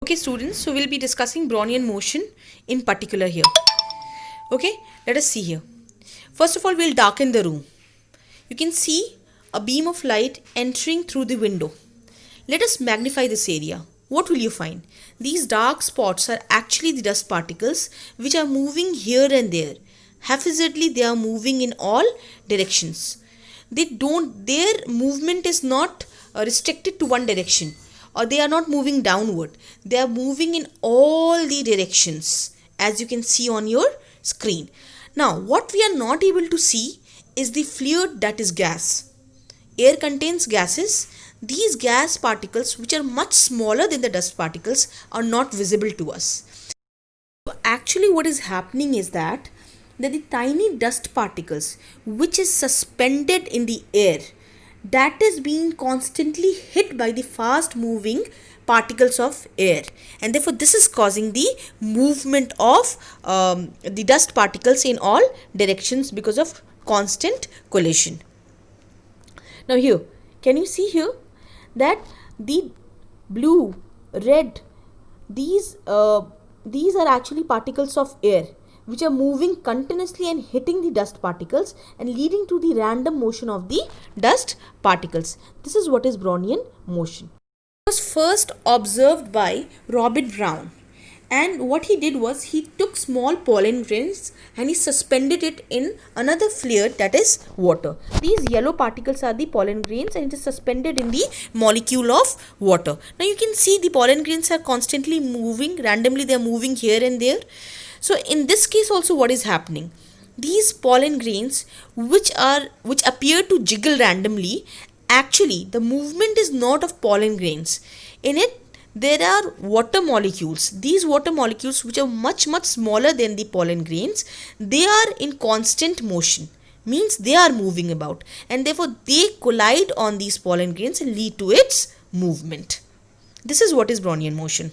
Okay students, so we'll be discussing Brownian motion in particular here. Okay, let us see here. First of all, we'll darken the room. You can see a beam of light entering through the window. Let us magnify this area. What will you find? These dark spots are actually the dust particles which are moving here and there. Haphazardly, they are moving in all directions. Their movement is not restricted to one direction, or they are not moving downward. They are moving in all the directions, as you can see on your screen. Now, what we are not able to see is the fluid, that is gas. Air contains gases. These gas particles, which are much smaller than the dust particles, are not visible to us. So actually what is happening is that the tiny dust particles which is suspended in the air, that is being constantly hit by the fast moving particles of air, and therefore this is causing the movement of the dust particles in all directions because of constant collision. Now here, can you see here that the blue, red, these are actually particles of air which are moving continuously and hitting the dust particles and leading to the random motion of the dust particles. This is what is Brownian motion. It was first observed by Robert Brown, and what he did was he took small pollen grains and he suspended it in another fluid, that is water. These yellow particles are the pollen grains and it is suspended in the molecule of water. Now you can see the pollen grains are constantly moving, randomly they are moving here and there. So in this case also what is happening? These pollen grains which appear to jiggle randomly, actually the movement is not of pollen grains. In it there are water molecules. These water molecules, which are much smaller than the pollen grains, they are in constant motion, means they are moving about, and therefore they collide on these pollen grains and lead to its movement. This is what is Brownian motion.